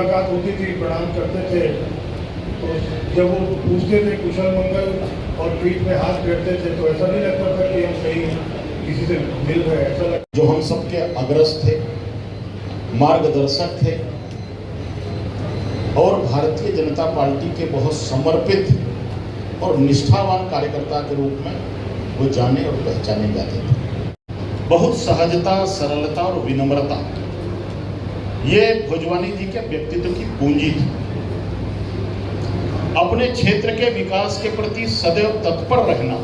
मुलाकात होती थी, प्रणाम करते थे, तो जब वो पूछते थे कुशल मंगल और पीठ में हाथ फेरते थे तो ऐसा नहीं लगता था कि हम कहीं किसी से मिल रहे, ऐसा लगता जो हम सबके अग्रज थे, मार्गदर्शक थे और भारतीय जनता पार्टी के बहुत समर्पित और निष्ठावान कार्यकर्ता के रूप में वो जाने और पहचाने जाते थे। बहुत सहजता, सरलता और विनम्रता ये भोजवानी जी के व्यक्तित्व की पूंजी थी। अपने क्षेत्र के विकास के प्रति सदैव तत्पर रहना,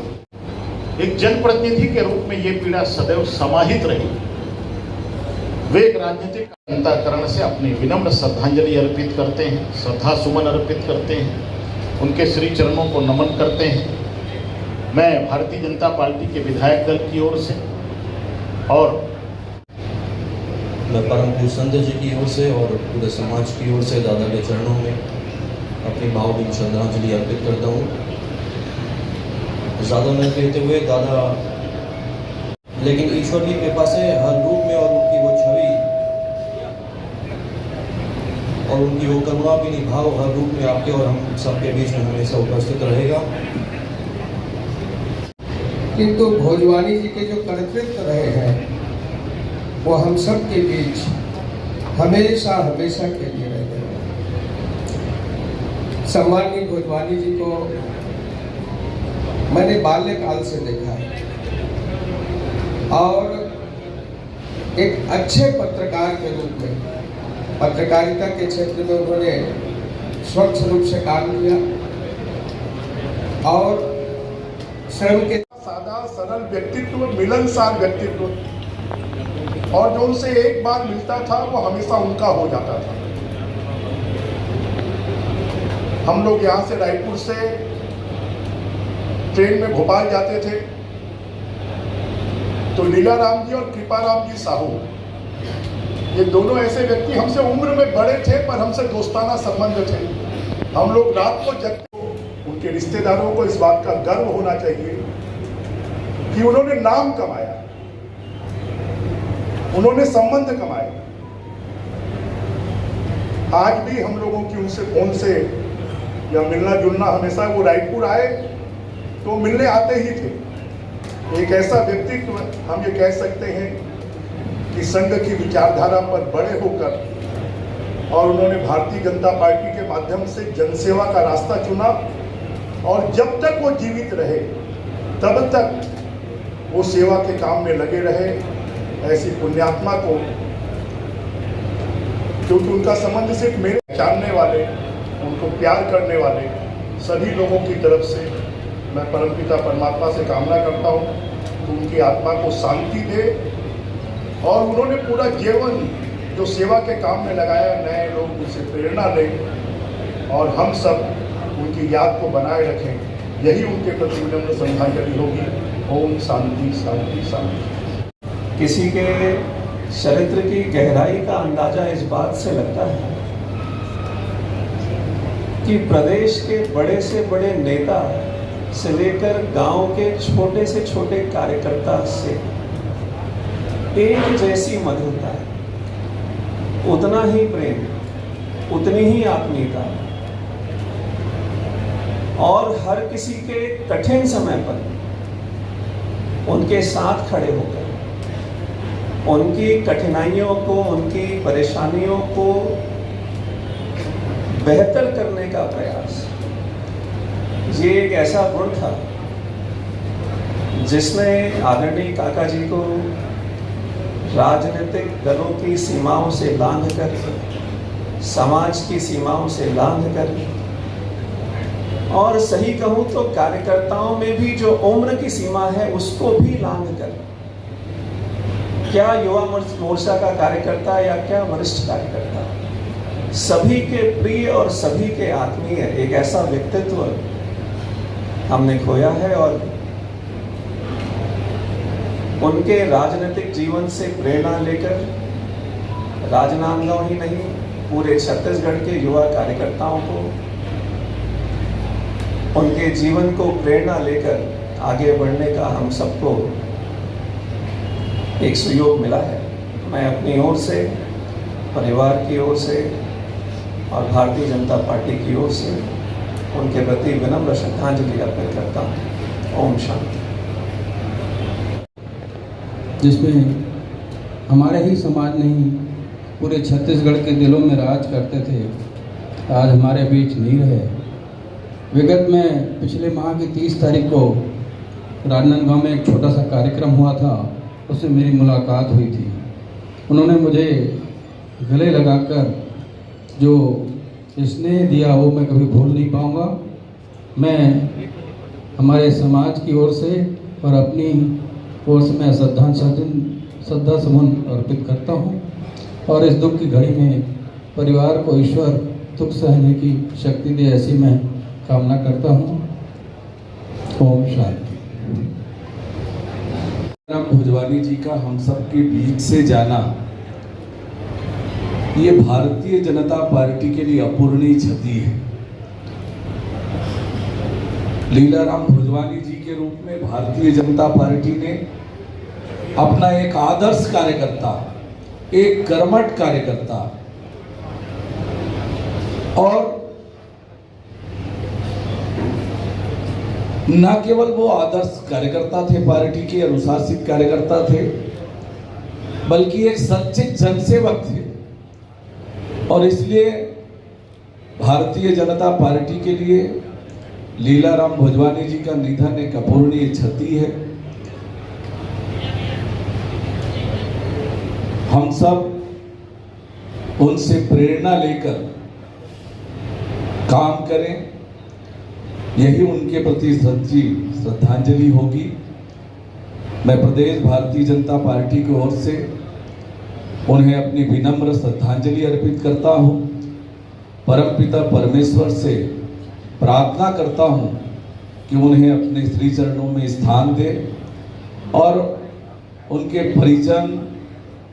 एक जनप्रतिनिधि के रूप में ये पीड़ा सदैव समाहित रही। वे एक राजनीतिक अंतःकरण से अपनी विनम्र श्रद्धांजलि अर्पित करते हैं, श्रद्धा सुमन अर्पित करते हैं, उनके श्री चरणों को नमन करते हैं। मैं भारतीय जनता पार्टी के विधायक दल की ओर से और मैं परम पूज्य संत जी की ओर से और पूरे समाज की ओर से दादा के चरणों में अपनी भावभीनी श्रद्धांजलि अर्पित करता हूँ। ज़्यादा न कहते हुए दादा, लेकिन ईश्वर की कृपा से हर रूप में और उनकी वो छवि और उनकी वो करुणा भी निभाव हर रूप में आपके और हम सबके बीच में हमेशा उपस्थित रहेगा। किंतु भोजवानी जी के जो कर्तृत्व रहे हैं वो हम सब के बीच हमेशा हमेशा के लिए रह गए। सम्माननीय भोजवानी जी को मैंने बाल्यकाल से देखा है और एक अच्छे पत्रकार के रूप में पत्रकारिता के क्षेत्र में उन्होंने स्वच्छ रूप से काम किया और श्रम के सादा सरल व्यक्तित्व, मिलनसार व्यक्तित्व, और जो उनसे एक बार मिलता था वो हमेशा उनका हो जाता था। हम लोग यहाँ से रायपुर से ट्रेन में भोपाल जाते थे तो लीलाराम जी और कृपाराम जी साहू, ये दोनों ऐसे व्यक्ति हमसे उम्र में बड़े थे पर हमसे दोस्ताना संबंध थे। हम लोग रात को जगते, उनके रिश्तेदारों को इस बात का गर्व होना चाहिए कि उन्होंने नाम कमाया, उन्होंने संबंध कमाए। आज भी हम लोगों की उनसे फोन से या मिलना जुलना, हमेशा वो रायपुर आए तो मिलने आते ही थे। एक ऐसा व्यक्तित्व, हम ये कह सकते हैं कि संघ की विचारधारा पर बड़े होकर और उन्होंने भारतीय जनता पार्टी के माध्यम से जनसेवा का रास्ता चुना और जब तक वो जीवित रहे तब तक वो सेवा के काम में लगे रहे। ऐसी पुण्यात्मा को, क्योंकि उनका संबंध सिर्फ मेरे जानने वाले, उनको प्यार करने वाले सभी लोगों की तरफ से मैं परमपिता परमात्मा से कामना करता हूँ कि उनकी आत्मा को शांति दे और उन्होंने पूरा जीवन जो सेवा के काम में लगाया, नए लोग उनसे प्रेरणा लें और हम सब उनकी याद को बनाए रखें। यही उनके प्रति विनम्र श्रद्धांजलि होगी। ओम शांति शांति शांति। किसी के चरित्र की गहराई का अंदाजा इस बात से लगता है कि प्रदेश के बड़े से बड़े नेता से लेकर गांव के छोटे से छोटे कार्यकर्ता से एक जैसी मधुरता है, उतना ही प्रेम, उतनी ही आत्मीयता और हर किसी के कठिन समय पर उनके साथ खड़े होकर उनकी कठिनाइयों को, उनकी परेशानियों को बेहतर करने का प्रयास, ये एक ऐसा गुण था जिसने आदरणीय काका जी को राजनीतिक दलों की सीमाओं से लांघकर, समाज की सीमाओं से लांघकर और सही कहूं तो कार्यकर्ताओं में भी जो उम्र की सीमा है उसको भी लांघकर, क्या युवा मोर्चा का कार्यकर्ता या क्या वरिष्ठ कार्यकर्ता, सभी के प्रिय और सभी के आत्मीय एक ऐसा व्यक्तित्व हमने खोया है। और उनके राजनीतिक जीवन से प्रेरणा लेकर राजनांदगांव ही नहीं, पूरे छत्तीसगढ़ के युवा कार्यकर्ताओं को उनके जीवन को प्रेरणा लेकर आगे बढ़ने का हम सबको एक सुयोग मिला है। मैं अपनी ओर से, परिवार की ओर से और भारतीय जनता पार्टी की ओर से उनके प्रति विनम्र श्रद्धांजलि अर्पित करता हूँ। ओम शांति। जिसमें हमारे ही समाज नहीं पूरे छत्तीसगढ़ के दिलों में राज करते थे, आज हमारे बीच नहीं रहे। विगत में पिछले माह की 30 तारीख को राजनांदगांव में एक छोटा सा कार्यक्रम हुआ था, उससे मेरी मुलाकात हुई थी। उन्होंने मुझे गले लगाकर जो स्नेह दिया वो मैं कभी भूल नहीं पाऊंगा। मैं हमारे समाज की ओर से और अपनी ओर से मैं श्रद्धा सुमन अर्पित करता हूं और इस दुख की घड़ी में परिवार को ईश्वर दुख सहने की शक्ति दे, ऐसी मैं कामना करता हूं। ओम शांति। राम भोजवानी जी का हम सब के बीच से जाना ये भारतीय जनता पार्टी के लिए अपूरणीय क्षति है। लीलाराम भोजवानी जी के रूप में भारतीय जनता पार्टी ने अपना एक आदर्श कार्यकर्ता, एक कर्मठ कार्यकर्ता और न केवल वो आदर्श कार्यकर्ता थे, पार्टी के अनुशासित कार्यकर्ता थे, बल्कि एक सच्चे जनसेवक थे। और इसलिए भारतीय जनता पार्टी के लिए लीलाराम भोजवानी जी का निधन एक अपूरणीय क्षति है। हम सब उनसे प्रेरणा लेकर काम करें, यही उनके प्रति सच्ची श्रद्धांजलि होगी। मैं प्रदेश भारतीय जनता पार्टी की ओर से उन्हें अपनी विनम्र श्रद्धांजलि अर्पित करता हूं। परमपिता परमेश्वर से प्रार्थना करता हूं कि उन्हें अपने श्री चरणों में स्थान दे और उनके परिजन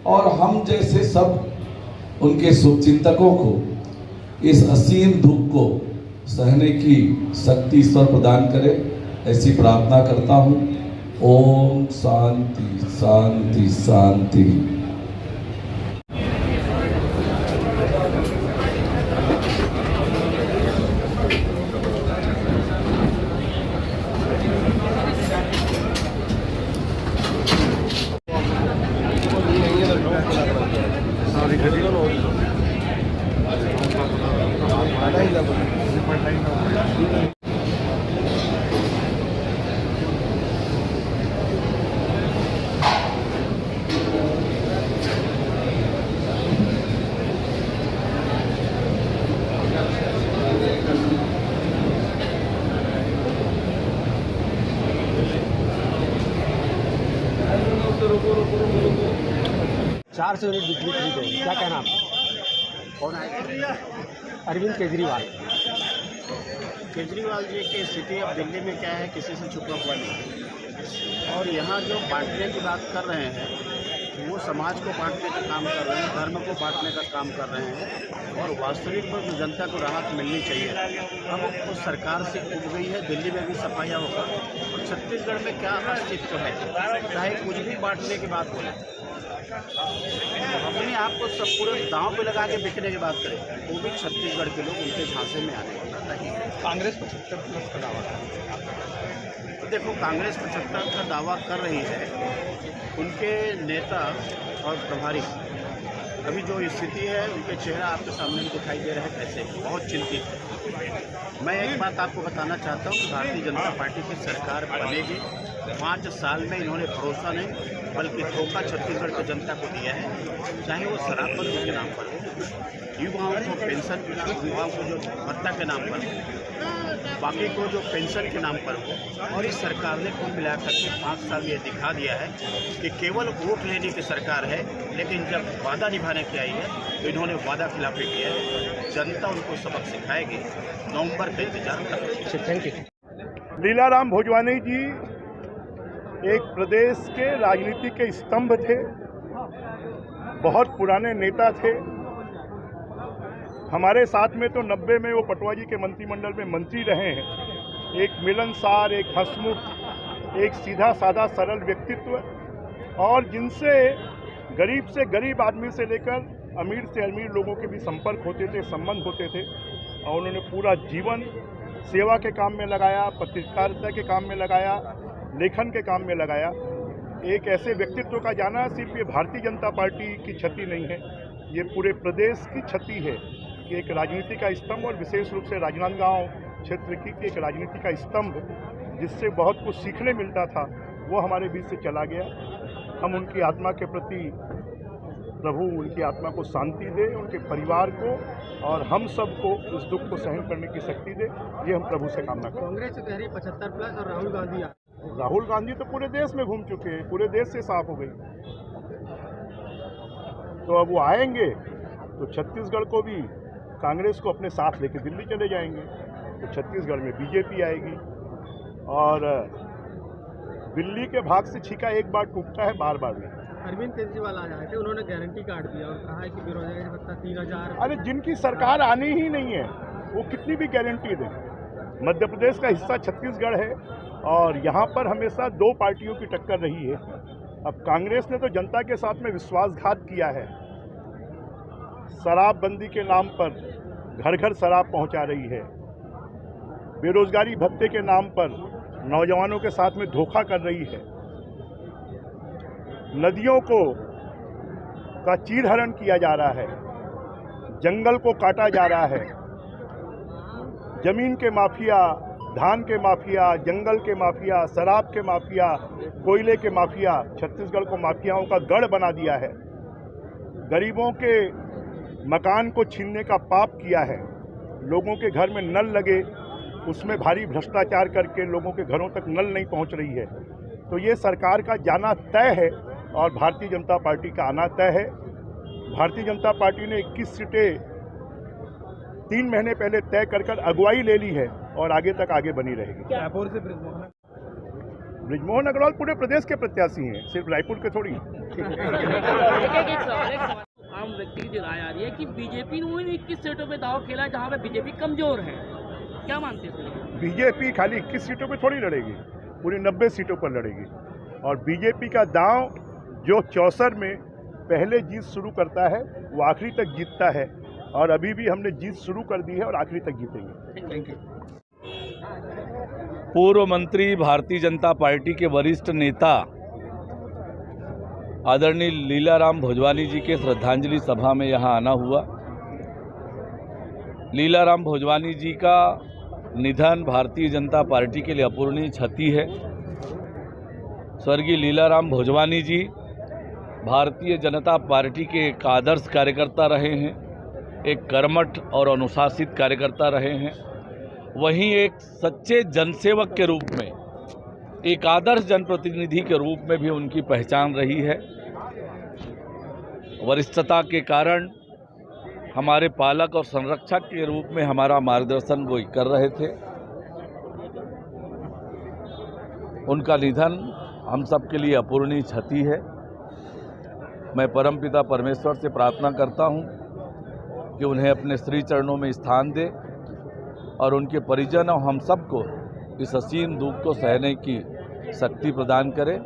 और हम जैसे सब उनके शुभचिंतकों को इस असीम दुख को सहने की शक्ति ईश्वर प्रदान करे, ऐसी प्रार्थना करता हूं। ओम शांति शांति शांति। चार सौ यूनिट बिजली खरीदे, क्या कहना आप? कौन है? अरविंद केजरीवाल। केजरीवाल जी की स्थिति अब दिल्ली में क्या है, किसी से छुपा हुआ नहीं। और यहाँ जो बांटने की बात कर रहे हैं वो समाज को बांटने का काम कर रहे हैं, धर्म को बांटने का काम कर रहे हैं। और वास्तविक में जो जनता को राहत मिलनी चाहिए अब वो सरकार से उठ गई है। दिल्ली में भी सफाया होगा और छत्तीसगढ़ में क्या अस्तित्व है, चाहे कुछ भी बांटने की बात बोले, अपने आप को सब पूरे दांव पे लगा के बिकने की बात करें, वो भी छत्तीसगढ़ के लोग उनके झांसे में आने वाला नहीं। कांग्रेस 75+ का दावा है। तो देखो, कांग्रेस 75 का दावा कर रही है, उनके नेता और प्रभारी अभी जो स्थिति है उनके चेहरा आपके सामने दिखाई दे रहा है, कैसे बहुत चिंतित है। मैं एक बात आपको बताना चाहता हूँ कि भारतीय जनता पार्टी की सरकार बनेगी। 5 साल में इन्होंने भरोसा नहीं बल्कि धोखा छत्तीसगढ़ की जनता को दिया है, चाहे वो शराबबंदी के नाम पर हो, युवाओं को पेंशन के नाम, युवाओं को जो भत्ता के नाम पर हो, बाकी को जो पेंशन के नाम पर हो। और इस सरकार ने कुल मिलाकर के 5 साल ये दिखा दिया है कि केवल वोट लेने की सरकार है, लेकिन जब वादा निभाने की आई है तो इन्होंने वादा खिलाफी किया है। जनता उनको सबक सिखाएगी। नवंबर का इंतजार कर रही है। Thank you. लीलाराम भोजवानी जी एक प्रदेश के राजनीति के स्तंभ थे, बहुत पुराने नेता थे। हमारे साथ में तो 90 में वो पटवा जी के मंत्रिमंडल में मंत्री रहे हैं। एक मिलनसार, एक हंसमुख, एक सीधा साधा सरल व्यक्तित्व और जिनसे गरीब से गरीब आदमी से लेकर अमीर से अमीर लोगों के भी संपर्क होते थे, संबंध होते थे, और उन्होंने पूरा जीवन सेवा के काम में लगाया, पत्रकारिता के काम में लगाया, लेखन के काम में लगाया। एक ऐसे व्यक्तित्व का जाना सिर्फ ये भारतीय जनता पार्टी की क्षति नहीं है, ये पूरे प्रदेश की क्षति है कि एक राजनीति का स्तंभ, और विशेष रूप से राजनांदगांव क्षेत्र की एक राजनीति का स्तंभ जिससे बहुत कुछ सीखने मिलता था, वो हमारे बीच से चला गया। हम उनकी आत्मा के प्रति, प्रभु उनकी आत्मा को शांति दे, उनके परिवार को और हम सबको उस दुख को सहन करने की शक्ति दे, ये हम प्रभु से कामना करते हैं। कांग्रेस कह रही 75+ और राहुल गांधी तो पूरे देश में घूम चुके हैं, पूरे देश से साफ हो गई। तो अब वो आएंगे तो छत्तीसगढ़ को भी, कांग्रेस को अपने साथ लेके दिल्ली चले जाएंगे, तो छत्तीसगढ़ में बीजेपी आएगी। और दिल्ली के भाग से छीका एक बार टूटता है, बार बार नहीं। अरविंद केजरीवाल आ जाए थे, उन्होंने गारंटी कार्ड दिया और कहा है कि बेरोजगारी भत्ता 3000। अरे जिनकी सरकार आनी ही नहीं है वो कितनी भी गारंटी दें। मध्य प्रदेश का हिस्सा छत्तीसगढ़ है और यहाँ पर हमेशा दो पार्टियों की टक्कर रही है। अब कांग्रेस ने तो जनता के साथ में विश्वासघात किया है, शराबबंदी के नाम पर घर घर शराब पहुँचा रही है, बेरोजगारी भत्ते के नाम पर नौजवानों के साथ में धोखा कर रही है, नदियों का चीरहरण किया जा रहा है, जंगल को काटा जा रहा है, जमीन के माफिया, धान के माफिया, जंगल के माफिया, शराब के माफिया, कोयले के माफिया छत्तीसगढ़ को माफियाओं का गढ़ बना दिया है। गरीबों के मकान को छीनने का पाप किया है, लोगों के घर में नल लगे उसमें भारी भ्रष्टाचार करके लोगों के घरों तक नल नहीं पहुंच रही है। तो ये सरकार का जाना तय है और भारतीय जनता पार्टी का आना तय है। भारतीय जनता पार्टी ने 21 सीटें 3 महीने पहले तय कर अगुवाई ले ली है और आगे तक आगे बनी रहेगी। रायपुर से बृजमोहन अग्रवाल पूरे प्रदेश के प्रत्याशी हैं, सिर्फ रायपुर के थोड़ी। आम व्यक्ति की राय आ रही है कि बीजेपी ने 21 सीटों पे दाव खेला जहां पे बीजेपी कमजोर है, क्या मानते हैं? बीजेपी खाली 21 सीटों पे थोड़ी लड़ेगी, पूरी 90 सीटों पर लड़ेगी। और बीजेपी का दांव जो 64 में पहले जीत शुरू करता है वो आखिरी तक जीतता है, और अभी भी हमने जीत शुरू कर दी है और आखिरी तक जीतेंगे। Thank you. पूर्व मंत्री, भारतीय जनता पार्टी के वरिष्ठ नेता आदरणीय लीलाराम भोजवानी जी के श्रद्धांजलि सभा में यहाँ आना हुआ। लीलाराम भोजवानी जी का निधन भारतीय जनता पार्टी के लिए अपूरणीय क्षति है। स्वर्गीय लीलाराम भोजवानी जी भारतीय जनता पार्टी के एक आदर्श कार्यकर्ता रहे हैं, एक कर्मठ और अनुशासित कार्यकर्ता रहे हैं, वहीं एक सच्चे जनसेवक के रूप में, एक आदर्श जनप्रतिनिधि के रूप में भी उनकी पहचान रही है। वरिष्ठता के कारण हमारे पालक और संरक्षक के रूप में हमारा मार्गदर्शन वो कर रहे थे। उनका निधन हम सब के लिए अपूरणीय क्षति है। मैं परमपिता परमेश्वर से प्रार्थना करता हूं कि उन्हें अपने श्री चरणों में स्थान दे और उनके परिजन और हम सबको इस असीम दुख को सहने की शक्ति प्रदान करे।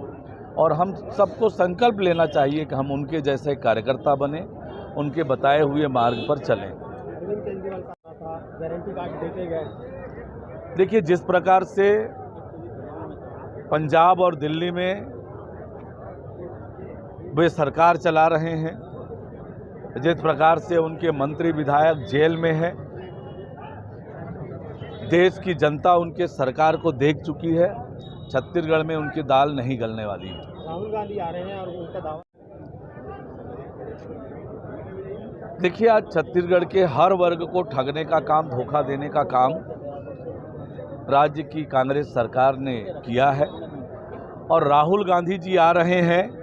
और हम सबको संकल्प लेना चाहिए कि हम उनके जैसे कार्यकर्ता बने, उनके बताए हुए मार्ग पर चलें। गारंटी कार्ड देके गए। देखिए, जिस प्रकार से पंजाब और दिल्ली में वे सरकार चला रहे हैं, जिस प्रकार से उनके मंत्री विधायक जेल में हैं, देश की जनता उनके सरकार को देख चुकी है। छत्तीसगढ़ में उनकी दाल नहीं गलने वाली है। राहुल गांधी आ रहे हैं और उनका दावा। देखिए, आज छत्तीसगढ़ के हर वर्ग को ठगने का काम, धोखा देने का काम राज्य की कांग्रेस सरकार ने किया है। और राहुल गांधी जी आ रहे हैं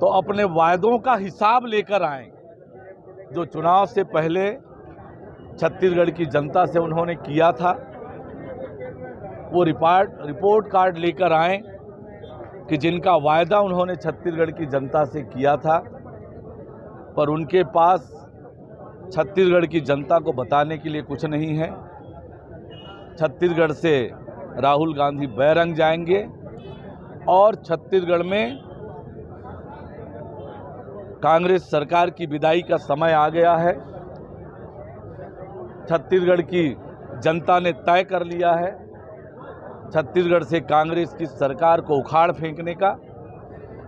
तो अपने वायदों का हिसाब लेकर आए, जो चुनाव से पहले छत्तीसगढ़ की जनता से उन्होंने किया था। वो रिपोर्ट कार्ड लेकर आए कि जिनका वायदा उन्होंने छत्तीसगढ़ की जनता से किया था, पर उनके पास छत्तीसगढ़ की जनता को बताने के लिए कुछ नहीं है। छत्तीसगढ़ से राहुल गांधी बैरंग जाएंगे और छत्तीसगढ़ में कांग्रेस सरकार की विदाई का समय आ गया है। छत्तीसगढ़ की जनता ने तय कर लिया है छत्तीसगढ़ से कांग्रेस की सरकार को उखाड़ फेंकने का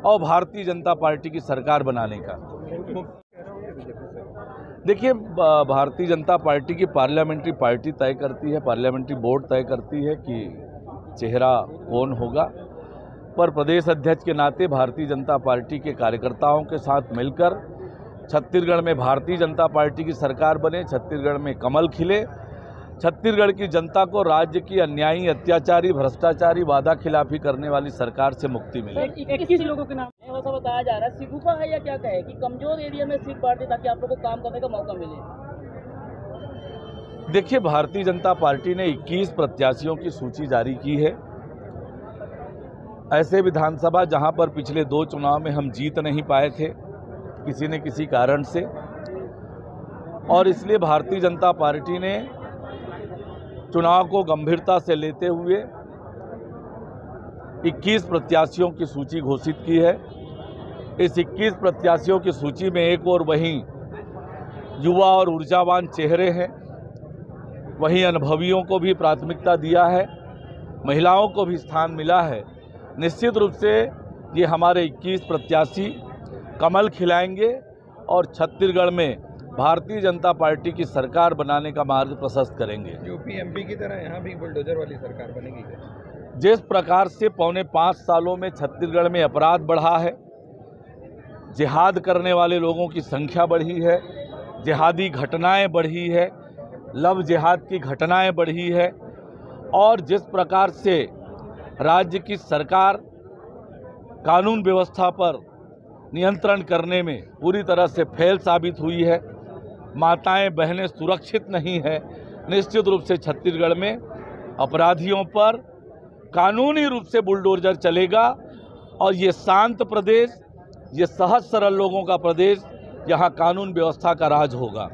और भारतीय जनता पार्टी की सरकार बनाने का। देखिए, भारतीय जनता पार्टी की पार्लियामेंट्री पार्टी तय करती है, पार्लियामेंट्री बोर्ड तय करती है कि चेहरा कौन होगा, पर प्रदेश अध्यक्ष के नाते भारतीय जनता पार्टी के कार्यकर्ताओं के साथ मिलकर छत्तीसगढ़ में भारतीय जनता पार्टी की सरकार बने, छत्तीसगढ़ में कमल खिले, छत्तीसगढ़ की जनता को राज्य की अन्यायी, अत्याचारी, भ्रष्टाचारी, वादा खिलाफी करने वाली सरकार से मुक्ति मिले। 21 लोगों के नाम ऐसा बताया जा रहा है, सिगुफा है या क्या कहे कि कमजोर एरिया में सीट बांटे ताकि आप लोगों को काम करने का मौका मिले। देखिए, भारतीय जनता पार्टी ने 21 प्रत्याशियों की सूची जारी की है। ऐसे विधानसभा जहां पर पिछले 2 चुनाव में हम जीत नहीं पाए थे किसी न किसी कारण से, और इसलिए भारतीय जनता पार्टी ने चुनाव को गंभीरता से लेते हुए 21 प्रत्याशियों की सूची घोषित की है। इस 21 प्रत्याशियों की सूची में एक और वहीं युवा और ऊर्जावान चेहरे हैं, वहीं अनुभवियों को भी प्राथमिकता दिया है, महिलाओं को भी स्थान मिला है। निश्चित रूप से ये हमारे 21 प्रत्याशी कमल खिलाएंगे और छत्तीसगढ़ में भारतीय जनता पार्टी की सरकार बनाने का मार्ग प्रशस्त करेंगे। यूपी एमपी की तरह यहाँ भी बुलडोजर वाली सरकार बनेगी क्या? जिस प्रकार से पौने 5 सालों में छत्तीसगढ़ में अपराध बढ़ा है, जिहाद करने वाले लोगों की संख्या बढ़ी है, जिहादी घटनाएं बढ़ी है, लव जिहाद की घटनाएं बढ़ी है, और जिस प्रकार से राज्य की सरकार कानून व्यवस्था पर नियंत्रण करने में पूरी तरह से फेल साबित हुई है, माताएं बहनें सुरक्षित नहीं है, निश्चित रूप से छत्तीसगढ़ में अपराधियों पर कानूनी रूप से बुलडोजर चलेगा और ये शांत प्रदेश, ये सहज सरल लोगों का प्रदेश, यहाँ कानून व्यवस्था का राज होगा।